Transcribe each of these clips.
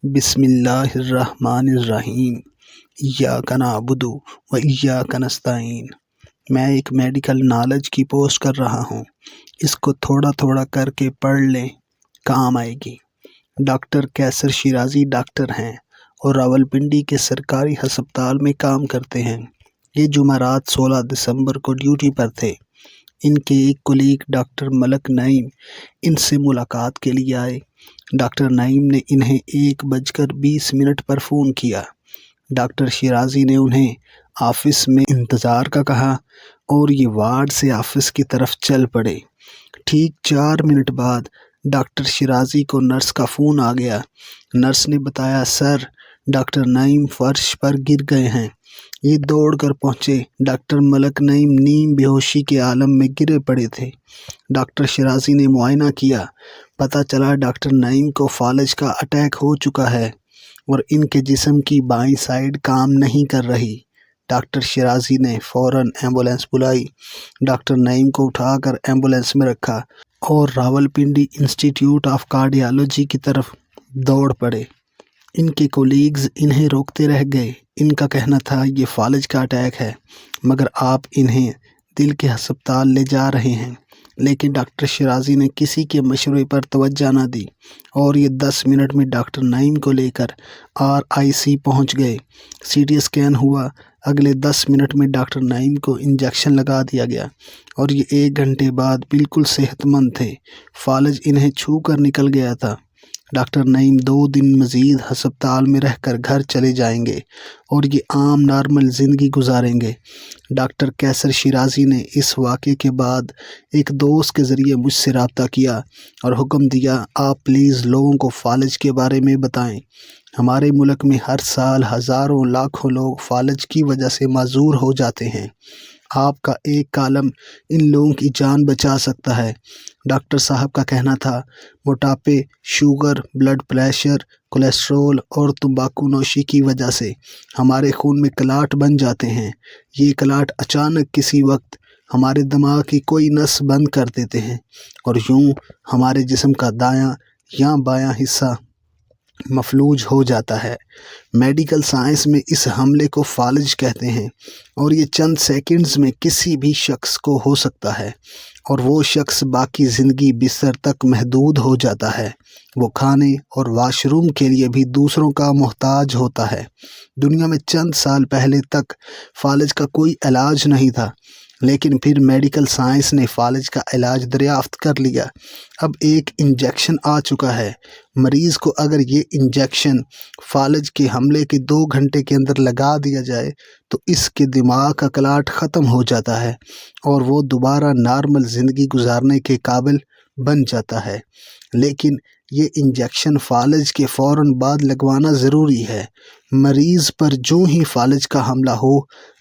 بسم اللہ الرحمن الرحیم۔ ایاک نعبد و ایاک نستعین۔ میں ایک میڈیکل نالج کی پوسٹ کر رہا ہوں، اس کو تھوڑا تھوڑا کر کے پڑھ لیں، کام آئے گی۔ ڈاکٹر کیسر شیرازی ڈاکٹر ہیں اور راولپنڈی کے سرکاری ہسپتال میں کام کرتے ہیں۔ یہ جمعرات 16 دسمبر کو ڈیوٹی پر تھے۔ ان کے ایک کولیگ ڈاکٹر ملک نعیم ان سے ملاقات کے لیے آئے۔ ڈاکٹر نعیم نے انہیں 1:20 پر فون کیا۔ ڈاکٹر شیرازی نے انہیں آفس میں انتظار کا کہا اور یہ وارڈ سے آفس کی طرف چل پڑے۔ ٹھیک 4 منٹ بعد ڈاکٹر شیرازی کو نرس کا فون آ گیا۔ نرس نے بتایا، سر، ڈاکٹر نعیم فرش پر گر گئے ہیں۔ یہ دوڑ کر پہنچے۔ ڈاکٹر ملک نعیم نیم بے ہوشی کے عالم میں گرے پڑے تھے۔ ڈاکٹر شیرازی نے معائنہ کیا۔ پتہ چلا ڈاکٹر نعیم کو فالج کا اٹیک ہو چکا ہے اور ان کے جسم کی بائیں سائیڈ کام نہیں کر رہی۔ ڈاکٹر شیرازی نے فوراً ایمبولینس بلائی۔ ڈاکٹر نعیم کو اٹھا کر ایمبولینس میں رکھا اور راولپنڈی انسٹی ٹیوٹ آف کارڈیالوجی کی طرف دوڑ پڑے۔ ان کے کولیگز انہیں روکتے رہ گئے۔ ان کا کہنا تھا یہ فالج کا اٹیک ہے، مگر آپ انہیں دل کے ہسپتال لے جا رہے ہیں۔ لیکن ڈاکٹر شیرازی نے کسی کے مشورے پر توجہ نہ دی اور یہ 10 منٹ میں ڈاکٹر نعیم کو لے کر RIC پہنچ گئے۔ CT اسکین ہوا۔ اگلے 10 منٹ میں ڈاکٹر نعیم کو انجیکشن لگا دیا گیا اور یہ 1 گھنٹے بعد بالکل صحت مند تھے۔ فالج انہیں چھو کر نکل گیا تھا۔ ڈاکٹر نعیم 2 دن مزید ہسپتال میں رہ کر گھر چلے جائیں گے اور یہ عام نارمل زندگی گزاریں گے۔ ڈاکٹر کیسر شیرازی نے اس واقعے کے بعد ایک دوست کے ذریعے مجھ سے رابطہ کیا اور حکم دیا، آپ پلیز لوگوں کو فالج کے بارے میں بتائیں۔ ہمارے ملک میں ہر سال ہزاروں لاکھوں لوگ فالج کی وجہ سے معذور ہو جاتے ہیں۔ آپ کا ایک کالم ان لوگوں کی جان بچا سکتا ہے۔ ڈاکٹر صاحب کا کہنا تھا، موٹاپے، شوگر، بلڈ پریشر، کولیسٹرول اور تمباکو نوشی کی وجہ سے ہمارے خون میں کلاٹ بن جاتے ہیں۔ یہ کلاٹ اچانک کسی وقت ہمارے دماغ کی کوئی نس بند کر دیتے ہیں اور یوں ہمارے جسم کا دایاں یا بایاں حصہ مفلوج ہو جاتا ہے۔ میڈیکل سائنس میں اس حملے کو فالج کہتے ہیں اور یہ چند سیکنڈز میں کسی بھی شخص کو ہو سکتا ہے اور وہ شخص باقی زندگی بستر تک محدود ہو جاتا ہے۔ وہ کھانے اور واش روم کے لیے بھی دوسروں کا محتاج ہوتا ہے۔ دنیا میں چند سال پہلے تک فالج کا کوئی علاج نہیں تھا، لیکن پھر میڈیکل سائنس نے فالج کا علاج دریافت کر لیا۔ اب ایک انجیکشن آ چکا ہے۔ مریض کو اگر یہ انجیکشن فالج کے حملے کے 2 گھنٹے کے اندر لگا دیا جائے تو اس کے دماغ کا کلاٹ ختم ہو جاتا ہے اور وہ دوبارہ نارمل زندگی گزارنے کے قابل بن جاتا ہے۔ لیکن یہ انجیکشن فالج کے فوراً بعد لگوانا ضروری ہے۔ مریض پر جو ہی فالج کا حملہ ہو،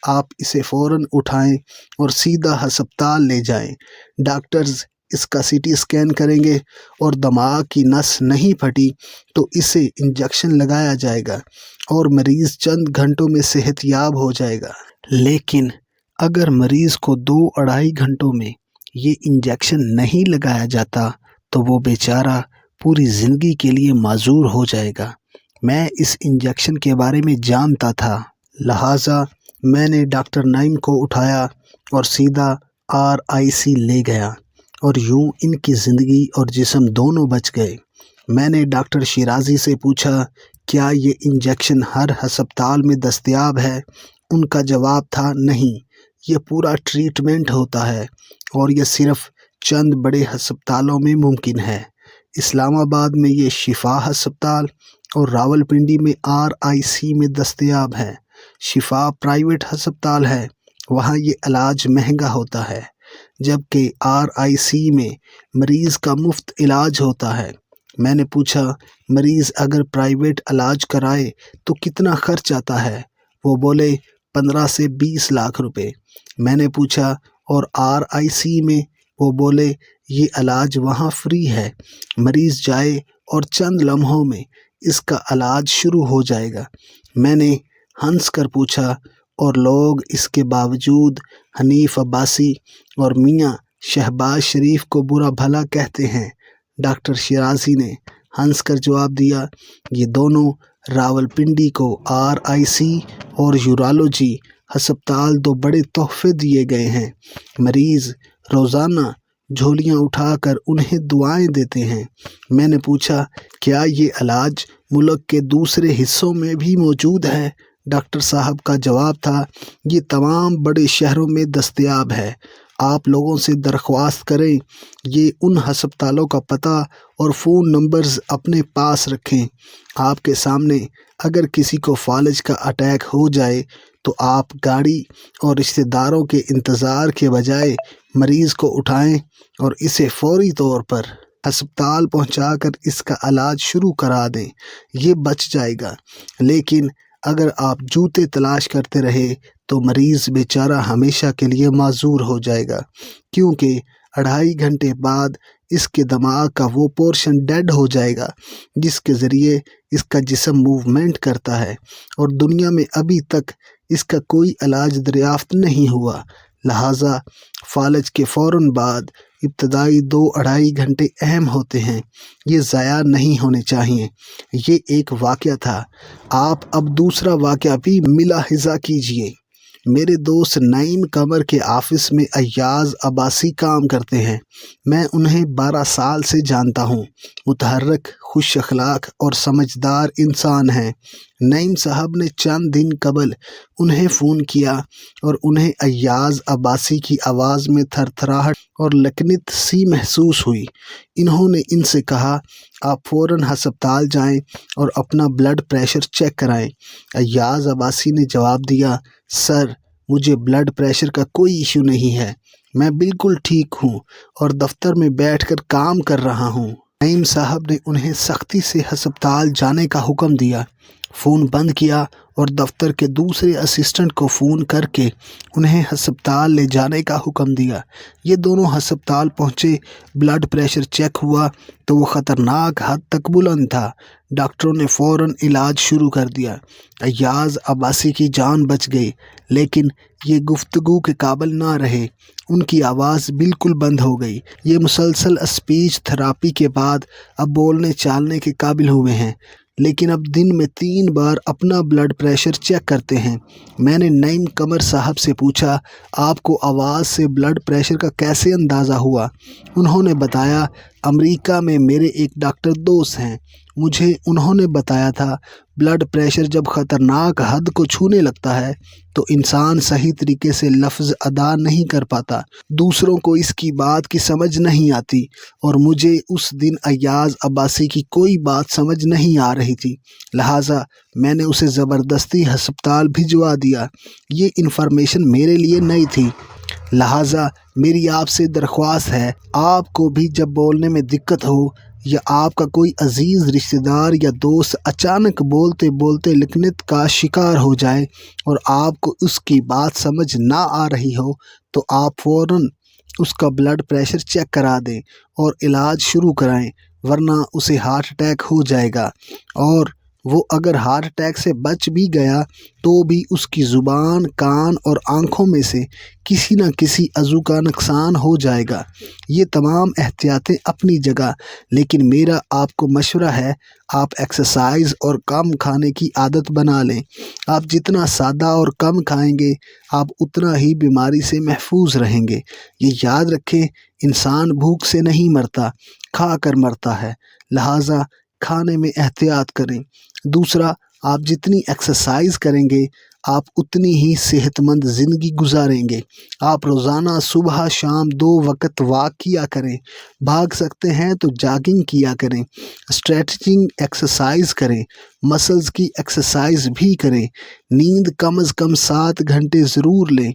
آپ اسے فوراً اٹھائیں اور سیدھا ہسپتال لے جائیں۔ ڈاکٹرز اس کا CT اسکین کریں گے اور دماغ کی نس نہیں پھٹی تو اسے انجیکشن لگایا جائے گا اور مریض چند گھنٹوں میں صحت یاب ہو جائے گا۔ لیکن اگر مریض کو 2-2.5 گھنٹوں میں یہ انجیکشن نہیں لگایا جاتا تو وہ بیچارہ پوری زندگی کے لیے معذور ہو جائے گا۔ میں اس انجیکشن کے بارے میں جانتا تھا، لہٰذا میں نے ڈاکٹر نعیم کو اٹھایا اور سیدھا RIC لے گیا اور یوں ان کی زندگی اور جسم دونوں بچ گئے۔ میں نے ڈاکٹر شیرازی سے پوچھا، کیا یہ انجیکشن ہر ہسپتال میں دستیاب ہے؟ ان کا جواب تھا، نہیں، یہ پورا ٹریٹمنٹ ہوتا ہے اور یہ صرف چند بڑے ہسپتالوں میں ممکن ہے۔ اسلام آباد میں یہ شفا ہسپتال اور راولپنڈی میں RIC میں دستیاب ہے۔ شفا پرائیویٹ ہسپتال ہے، وہاں یہ علاج مہنگا ہوتا ہے، جبکہ RIC میں مریض کا مفت علاج ہوتا ہے۔ میں نے پوچھا، مریض اگر پرائیویٹ علاج کرائے تو کتنا خرچ آتا ہے؟ وہ بولے 15 سے 20 لاکھ روپے۔ میں نے پوچھا، اور RIC میں؟ وہ بولے، یہ علاج وہاں فری ہے، مریض جائے اور چند لمحوں میں اس کا علاج شروع ہو جائے گا۔ میں نے ہنس کر پوچھا، اور لوگ اس کے باوجود حنیف عباسی اور میاں شہباز شریف کو برا بھلا کہتے ہیں؟ ڈاکٹر شیرازی نے ہنس کر جواب دیا، یہ دونوں راولپنڈی کو RIC اور یورالوجی ہسپتال دو بڑے تحفے دیے گئے ہیں۔ مریض روزانہ جھولیاں اٹھا کر انہیں دعائیں دیتے ہیں۔ میں نے پوچھا، کیا یہ علاج ملک کے دوسرے حصوں میں بھی موجود ہے؟ ڈاکٹر صاحب کا جواب تھا، یہ تمام بڑے شہروں میں دستیاب ہے۔ آپ لوگوں سے درخواست کریں یہ ان ہسپتالوں کا پتہ اور فون نمبرز اپنے پاس رکھیں۔ آپ کے سامنے اگر کسی کو فالج کا اٹیک ہو جائے تو آپ گاڑی اور رشتہ داروں کے انتظار کے بجائے مریض کو اٹھائیں اور اسے فوری طور پر ہسپتال پہنچا کر اس کا علاج شروع کرا دیں۔ یہ بچ جائے گا۔ لیکن اگر آپ جوتے تلاش کرتے رہے تو مریض بیچارہ ہمیشہ کے لیے معذور ہو جائے گا، کیونکہ 2.5 گھنٹے بعد اس کے دماغ کا وہ پورشن ڈیڈ ہو جائے گا جس کے ذریعے اس کا جسم موومنٹ کرتا ہے، اور دنیا میں ابھی تک اس کا کوئی علاج دریافت نہیں ہوا۔ لہٰذا فالج کے فوراً بعد ابتدائی 2-2.5 گھنٹے اہم ہوتے ہیں، یہ ضائع نہیں ہونے چاہیے۔ یہ ایک واقعہ تھا۔ آپ اب دوسرا واقعہ بھی ملاحظہ کیجئے۔ میرے دوست نعیم قمر کے آفس میں ایاز عباسی کام کرتے ہیں۔ میں انہیں 12 سال سے جانتا ہوں۔ متحرک، خوش اخلاق اور سمجھدار انسان ہیں۔ نعیم صاحب نے چند دن قبل انہیں فون کیا اور انہیں ایاز عباسی کی آواز میں تھر تھراہٹ اور لکنت سی محسوس ہوئی۔ انہوں نے ان سے کہا، آپ فوراً ہسپتال جائیں اور اپنا بلڈ پریشر چیک کرائیں۔ ایاز عباسی نے جواب دیا، سر، مجھے بلڈ پریشر کا کوئی ایشو نہیں ہے، میں بالکل ٹھیک ہوں اور دفتر میں بیٹھ کر کام کر رہا ہوں۔ نعیم صاحب نے انہیں سختی سے ہسپتال جانے کا حکم دیا، فون بند کیا اور دفتر کے دوسرے اسسٹنٹ کو فون کر کے انہیں ہسپتال لے جانے کا حکم دیا۔ یہ دونوں ہسپتال پہنچے۔ بلڈ پریشر چیک ہوا تو وہ خطرناک حد تک بلند تھا۔ ڈاکٹروں نے فوراً علاج شروع کر دیا۔ ایاز عباسی کی جان بچ گئی، لیکن یہ گفتگو کے قابل نہ رہے۔ ان کی آواز بالکل بند ہو گئی۔ یہ مسلسل اسپیچ تھراپی کے بعد اب بولنے چالنے کے قابل ہوئے ہیں، لیکن اب دن میں 3 بار اپنا بلڈ پریشر چیک کرتے ہیں۔ میں نے نعیم قمر صاحب سے پوچھا، آپ کو آواز سے بلڈ پریشر کا کیسے اندازہ ہوا؟ انہوں نے بتایا، امریکہ میں میرے ایک ڈاکٹر دوست ہیں، مجھے انہوں نے بتایا تھا بلڈ پریشر جب خطرناک حد کو چھونے لگتا ہے تو انسان صحیح طریقے سے لفظ ادا نہیں کر پاتا، دوسروں کو اس کی بات کی سمجھ نہیں آتی، اور مجھے اس دن ایاز عباسی کی کوئی بات سمجھ نہیں آ رہی تھی، لہٰذا میں نے اسے زبردستی ہسپتال بھجوا دیا۔ یہ انفارمیشن میرے لیے نئی تھی، لہٰذا میری آپ سے درخواست ہے، آپ کو بھی جب بولنے میں دقت ہو یا آپ کا کوئی عزیز رشتہ دار یا دوست اچانک بولتے بولتے لکنت کا شکار ہو جائے اور آپ کو اس کی بات سمجھ نہ آ رہی ہو تو آپ فوراً اس کا بلڈ پریشر چیک کرا دیں اور علاج شروع کرائیں، ورنہ اسے ہارٹ اٹیک ہو جائے گا، اور وہ اگر ہارٹ اٹیک سے بچ بھی گیا تو بھی اس کی زبان، کان اور آنکھوں میں سے کسی نہ کسی عضو کا نقصان ہو جائے گا۔ یہ تمام احتیاطیں اپنی جگہ، لیکن میرا آپ کو مشورہ ہے، آپ ایکسرسائز اور کم کھانے کی عادت بنا لیں۔ آپ جتنا سادہ اور کم کھائیں گے، آپ اتنا ہی بیماری سے محفوظ رہیں گے۔ یہ یاد رکھیں، انسان بھوک سے نہیں مرتا، کھا کر مرتا ہے، لہٰذا کھانے میں احتیاط کریں۔ دوسرا، آپ جتنی ایکسرسائز کریں گے آپ اتنی ہی صحت مند زندگی گزاریں گے۔ آپ روزانہ صبح شام 2 وقت واک کیا کریں، بھاگ سکتے ہیں تو جاگنگ کیا کریں، اسٹریچنگ ایکسرسائز کریں، مسلز کی ایکسرسائز بھی کریں، نیند کم از کم 7 گھنٹے ضرور لیں،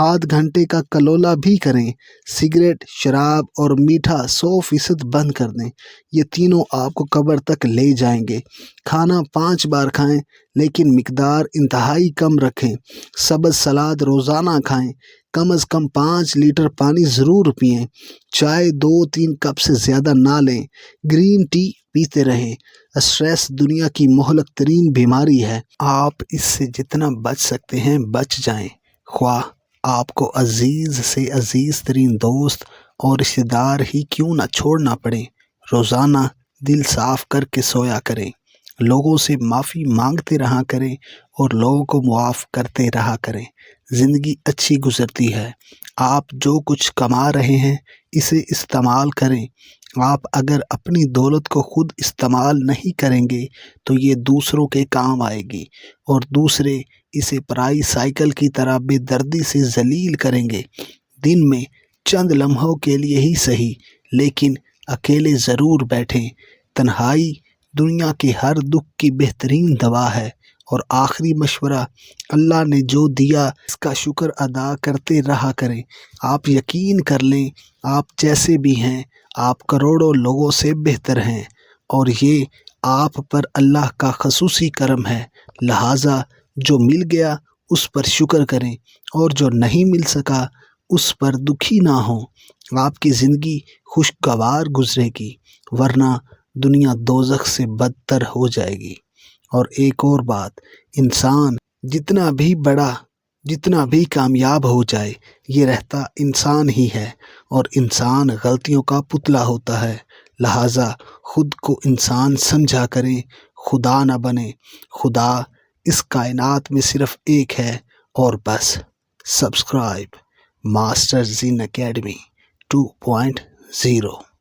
آدھ گھنٹے کا کلولا بھی کریں، سگریٹ، شراب اور میٹھا 100% بند کر دیں۔ یہ تینوں آپ کو قبر تک لے جائیں گے۔ کھانا 5 بار کھائیں لیکن مقدار انتہائی کم رکھیں۔ سبز سلاد روزانہ کھائیں، کم از کم 5 لیٹر پانی ضرور پئیں، چائے 2-3 کپ سے زیادہ نہ لیں، گرین ٹی پیتے رہیں۔ اسٹریس دنیا کی مہلک ترین بیماری ہے، آپ اس سے جتنا بچ سکتے ہیں بچ جائیں، خواہ آپ کو عزیز سے عزیز ترین دوست اور رشتہ دار ہی کیوں نہ چھوڑنا پڑے۔ روزانہ دل صاف کر کے سویا کریں، لوگوں سے معافی مانگتے رہا کریں اور لوگوں کو معاف کرتے رہا کریں۔ زندگی اچھی گزرتی ہے۔ آپ جو کچھ کما رہے ہیں اسے استعمال کریں۔ آپ اگر اپنی دولت کو خود استعمال نہیں کریں گے تو یہ دوسروں کے کام آئے گی اور دوسرے اسے پرائی سائیکل کی طرح بے دردی سے ذلیل کریں گے۔ دن میں چند لمحوں کے لیے ہی صحیح لیکن اکیلے ضرور بیٹھیں۔ تنہائی دنیا کے ہر دکھ کی بہترین دوا ہے۔ اور آخری مشورہ، اللہ نے جو دیا اس کا شکر ادا کرتے رہا کریں۔ آپ یقین کر لیں آپ جیسے بھی ہیں آپ کروڑوں لوگوں سے بہتر ہیں اور یہ آپ پر اللہ کا خصوصی کرم ہے۔ لہٰذا جو مل گیا اس پر شکر کریں اور جو نہیں مل سکا اس پر دکھی نہ ہوں۔ آپ کی زندگی خوشگوار گزرے گی ورنہ دنیا دوزخ سے بدتر ہو جائے گی۔ اور ایک اور بات، انسان جتنا بھی بڑا جتنا بھی کامیاب ہو جائے یہ رہتا انسان ہی ہے اور انسان غلطیوں کا پتلا ہوتا ہے۔ لہٰذا خود کو انسان سمجھا کریں، خدا نہ بنیں۔ خدا اس کائنات میں صرف ایک ہے اور بس۔ سبسکرائب ماسٹر زین اکیڈمی 2.0۔